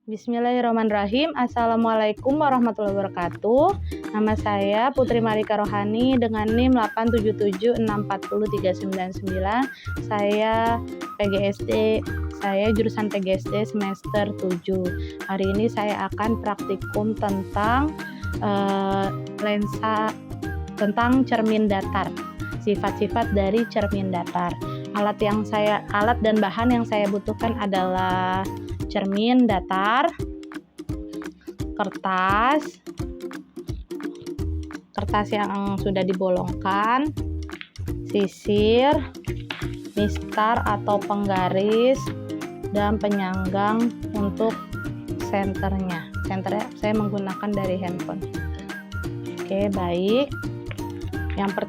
Bismillahirrahmanirrahim. Assalamualaikum warahmatullahi wabarakatuh. Nama saya Putri Marika Rohani dengan NIM 877640399. Saya PGSD, saya jurusan PGSD semester 7. Hari ini saya akan praktikum tentang tentang cermin datar. Sifat-sifat dari cermin datar. Alat dan bahan yang saya butuhkan adalah cermin datar, kertas yang sudah dibolongkan, sisir, mistar atau penggaris, dan penyanggang untuk senternya. Senternya saya menggunakan dari handphone. Oke, baik. Yang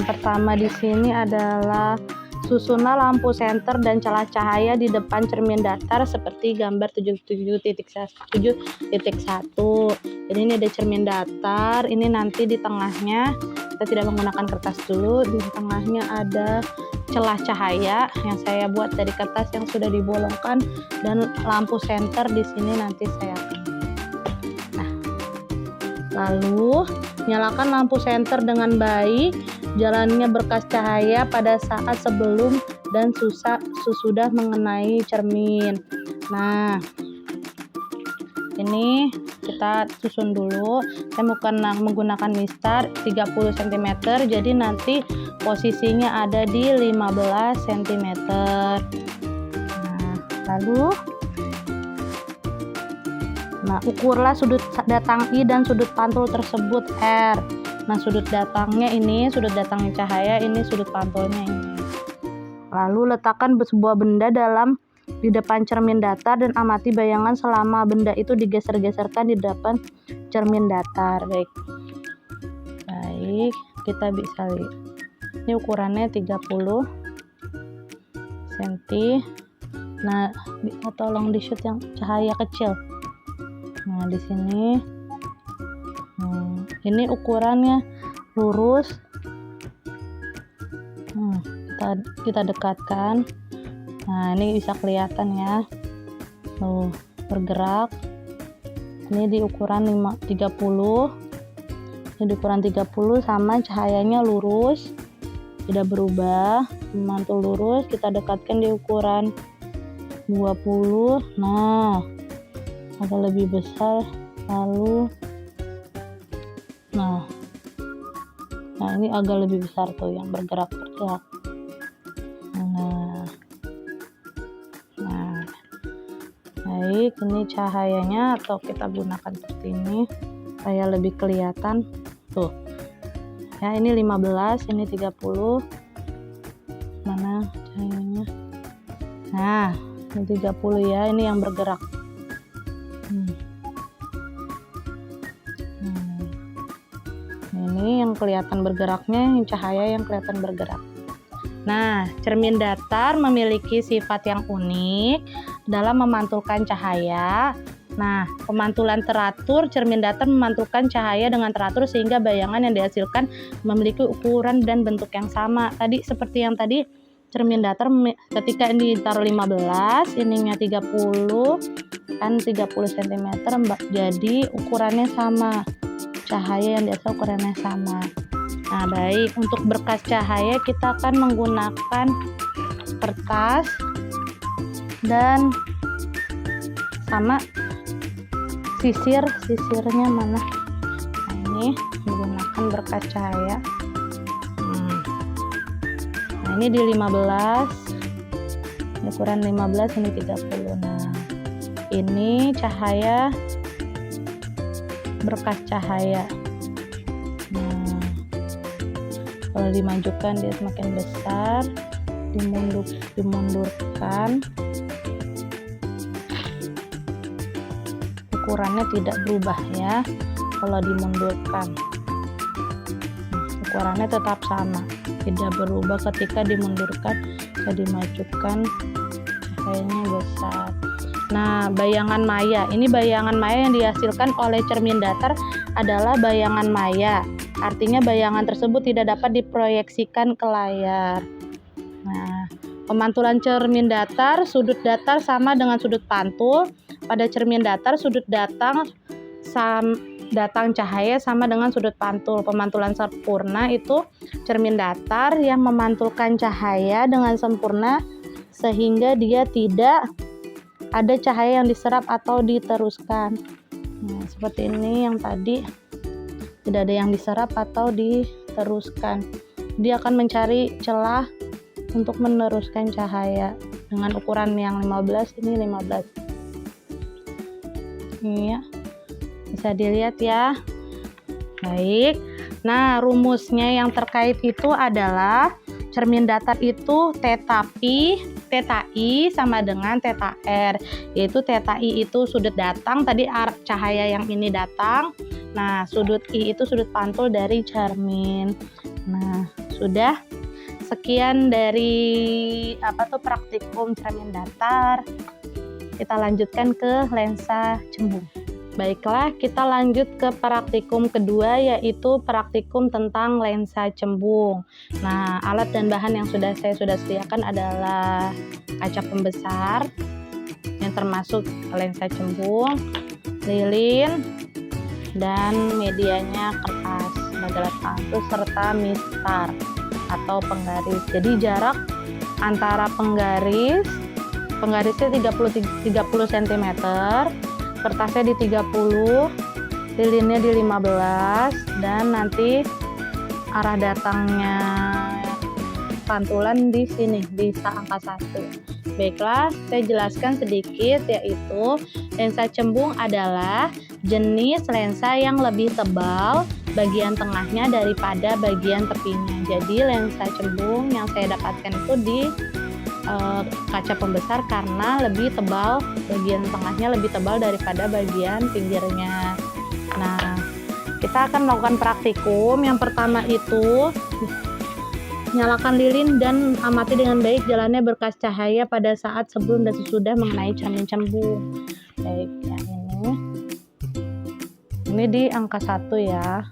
pertama di sini adalah susunan lampu senter dan celah cahaya di depan cermin datar seperti gambar 77.1. Jadi ini ada cermin datar, ini nanti di tengahnya kita tidak menggunakan kertas dulu, di tengahnya ada celah cahaya yang saya buat dari kertas yang sudah dibolongkan dan lampu senter di sini nanti saya akan. Nah, lalu nyalakan lampu senter dengan baik. Jalannya berkas cahaya pada saat sebelum dan sesudah mengenai cermin. Nah, ini kita susun dulu. Saya menggunakan mistar 30 cm, jadi nanti posisinya ada di 15 cm. Nah, ukurlah sudut datang I dan sudut pantul tersebut R. Nah, sudut datangnya cahaya, ini sudut pantulnya ini. Lalu letakkan sebuah benda di depan cermin datar dan amati bayangan selama benda itu digeser-geserkan di depan cermin datar. Baik, kita bisa lihat. Ini ukurannya 30 cm. Nah, tolong di shoot yang cahaya kecil. Nah, di sini. Ini ukurannya lurus. Kita dekatkan. Nah, ini bisa kelihatan ya. Bergerak. Ini di ukuran 30. Ini di ukuran 30 sama cahayanya lurus. Tidak berubah. Memantul lurus, kita dekatkan di ukuran 20. Nah, agak lebih besar. Lalu Nah, ini agak lebih besar tuh yang bergerak. Nah, baik, ini cahayanya atau kita gunakan seperti ini supaya lebih kelihatan. Tuh. Ya, ini 15, ini 30. Mana cahayanya? Nah, ini 30 ya, ini yang bergerak. Ini yang kelihatan bergeraknya, yang cahaya yang kelihatan bergerak. Nah, cermin datar memiliki sifat yang unik dalam memantulkan cahaya. Nah, pemantulan teratur, cermin datar memantulkan cahaya dengan teratur sehingga bayangan yang dihasilkan memiliki ukuran dan bentuk yang sama. Tadi seperti yang tadi, cermin datar ketika ini ditaruh 15, ininya 30, kan 30 cm, jadi ukurannya sama. Cahaya yang dihasilkan ukurannya sama. Nah, baik, untuk berkas cahaya kita akan menggunakan kertas dan sama sisirnya mana. Nah, ini menggunakan berkas cahaya. Nah, ini di 15, ukuran 15, ini 30. Nah, ini cahaya, berkas cahaya. Nah, kalau dimajukan dia semakin besar, dimundurkan, ukurannya tidak berubah ya. Kalau dimundurkan, ukurannya tetap sama, tidak berubah ketika dimundurkan. Bisa dimajukan, cahayanya besar. Nah, bayangan maya. Ini bayangan maya yang dihasilkan oleh cermin datar adalah bayangan maya. Artinya bayangan tersebut tidak dapat diproyeksikan ke layar. Nah, Pemantulan cermin datar, sudut datar sama dengan sudut pantul. Pada cermin datar, sudut datang cahaya sama dengan sudut pantul. Pemantulan sempurna itu cermin datar yang memantulkan cahaya dengan sempurna sehingga dia tidak ada cahaya yang diserap atau diteruskan. Nah, seperti ini yang tadi tidak ada yang diserap atau diteruskan. Dia akan mencari celah untuk meneruskan cahaya dengan ukuran yang 15, ini 15. Ini ya. Bisa dilihat ya. Baik. Nah, rumusnya yang terkait itu adalah cermin datar itu theta I sama dengan theta R. Yaitu theta I itu sudut datang, tadi cahaya yang ini datang. Nah, sudut I itu sudut pantul dari cermin. Nah, sudah. Sekian dari praktikum cermin datar. Kita lanjutkan ke lensa cembung. Baiklah, kita lanjut ke praktikum kedua, yaitu praktikum tentang lensa cembung. Nah, alat dan bahan yang saya sudah sediakan adalah kaca pembesar yang termasuk lensa cembung, lilin, dan medianya kertas, majalah pantus, serta mistar atau penggaris. Jadi jarak antara penggarisnya 30 cm, kertasnya di 30, lilinnya di 15, dan nanti arah datangnya pantulan di sini di angka 1. Baiklah, saya jelaskan sedikit, yaitu lensa cembung adalah jenis lensa yang lebih tebal bagian tengahnya daripada bagian tepinya. Jadi lensa cembung yang saya dapatkan itu di kaca pembesar karena lebih tebal, bagian tengahnya lebih tebal daripada bagian pinggirnya. Nah, kita akan melakukan praktikum. Yang pertama itu nyalakan lilin dan amati dengan baik jalannya berkas cahaya pada saat sebelum dan sesudah mengenai cermin cembung. Baik, yang ini di angka 1 ya.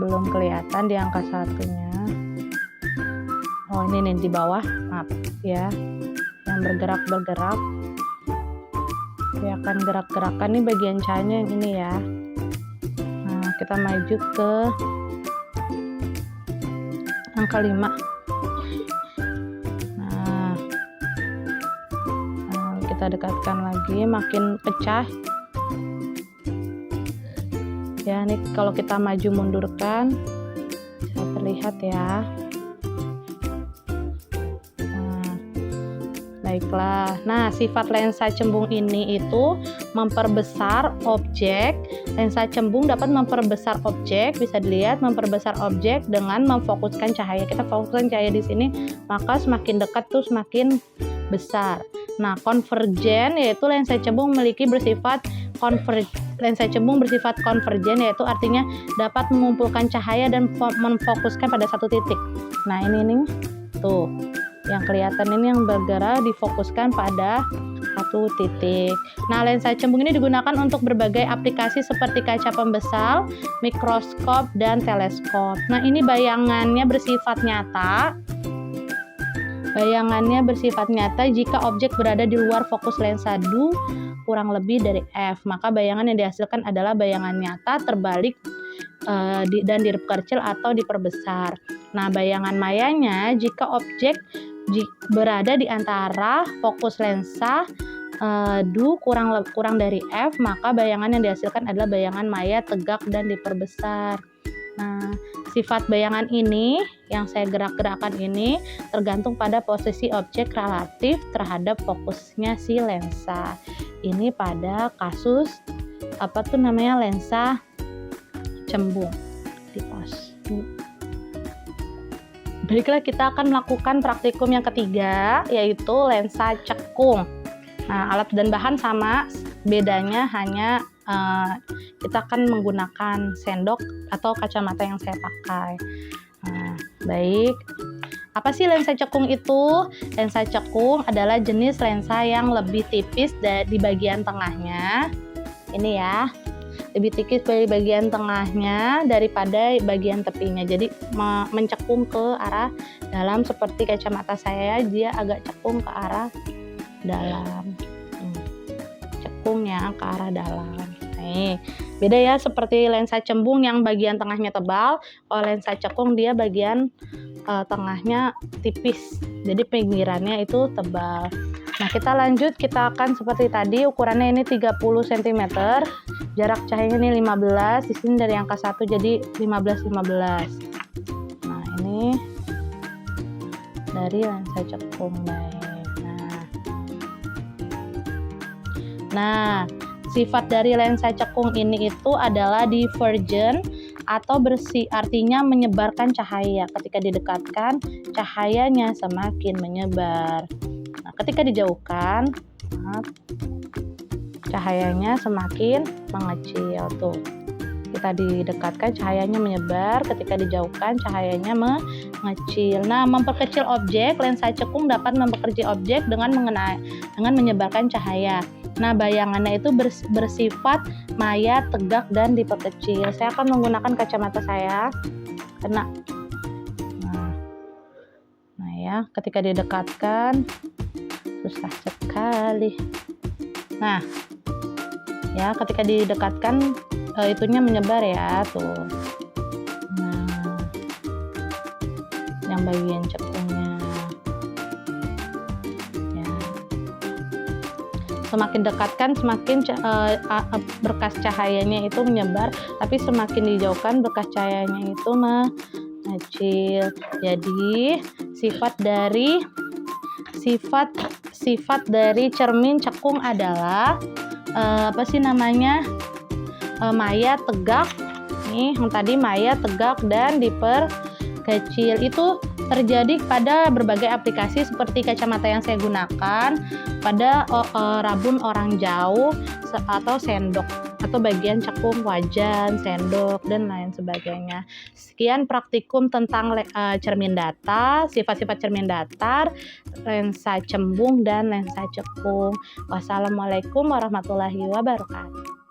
Belum kelihatan di angka 1-nya. Oh, ini nih di bawah, maaf ya. Yang bergerak-bergerak. Kelihatan gerak-gerakan nih bagian cahayanya yang ini ya. Nah, kita maju ke angka 5. Nah, kita dekatkan lagi, makin pecah. Ya, ini kalau kita maju mundurkan bisa terlihat ya. Baiklah, nah sifat lensa cembung ini itu memperbesar objek. Lensa cembung dapat memperbesar objek, bisa dilihat memperbesar objek dengan memfokuskan cahaya. Kita fokuskan cahaya di sini, maka semakin dekat tuh semakin besar. Nah, konvergen yaitu lensa cembung memiliki lensa cembung bersifat konvergen, yaitu artinya dapat mengumpulkan cahaya dan memfokuskan pada satu titik. Nah, ini tuh. Yang kelihatan ini yang bergerak difokuskan pada satu titik. Nah, lensa cembung ini digunakan untuk berbagai aplikasi seperti kaca pembesar, mikroskop, dan teleskop. Nah, ini bayangannya bersifat nyata. Bayangannya bersifat nyata jika objek berada di luar fokus lensa DU kurang lebih dari F. Maka bayangan yang dihasilkan adalah bayangan nyata terbalik dan diperkecil atau diperbesar. Nah, bayangan mayanya jika objek berada di antara fokus lensa DU kurang dari F, maka bayangan yang dihasilkan adalah bayangan maya tegak dan diperbesar. Nah, sifat bayangan ini yang saya gerak-gerakkan ini tergantung pada posisi objek relatif terhadap fokusnya si lensa. Ini pada kasus lensa cembung di pos. Baiklah, kita akan melakukan praktikum yang ketiga, yaitu lensa cekung. Nah, alat dan bahan sama, bedanya hanya kita akan menggunakan sendok atau kacamata yang saya pakai. Nah, baik. Apa sih lensa cekung itu? Lensa cekung adalah jenis lensa yang lebih tipis di bagian tengahnya. Ini ya. lebih tipis dari bagian tengahnya daripada bagian tepinya. Jadi mencekung ke arah dalam seperti kacamata saya, dia agak cekung ke arah dalam. Cekungnya ke arah dalam. Nih, beda ya seperti lensa cembung yang bagian tengahnya tebal, kalau lensa cekung dia bagian tengahnya tipis. Jadi pinggirannya itu tebal. Nah, kita lanjut, kita akan seperti tadi, ukurannya ini 30 cm, jarak cahayanya ini 15, di sini dari angka 1 jadi 15. Nah, ini dari lensa cekung, baik. Nah, sifat dari lensa cekung ini itu adalah divergent atau bersih, artinya menyebarkan cahaya. Ketika didekatkan, cahayanya semakin menyebar. Nah, ketika dijauhkan, cahayanya semakin mengecil. Tuh, kita didekatkan cahayanya menyebar, ketika dijauhkan cahayanya mengecil. Nah, memperkecil objek, lensa cekung dapat memperkecil objek dengan menyebarkan cahaya. Nah, bayangannya itu bersifat maya, tegak, dan diperkecil. Saya akan menggunakan kacamata saya. Kena. Nah ya, ketika didekatkan susah sekali. Nah, ya ketika didekatkan itunya menyebar ya, tuh. Nah, yang bagian cekungnya. Semakin dekatkan, semakin berkas cahayanya itu menyebar, tapi semakin dijauhkan berkas cahayanya itu mengecil. Jadi sifat dari cermin cekung adalah maya, tegak. Nih, yang tadi maya, tegak, dan diperkecil. Itu terjadi pada berbagai aplikasi seperti kacamata yang saya gunakan, pada rabun orang jauh atau sendok, atau bagian cekung wajan, sendok, dan lain sebagainya. Sekian praktikum tentang cermin datar, sifat-sifat cermin datar, lensa cembung, dan lensa cekung. Wassalamualaikum warahmatullahi wabarakatuh.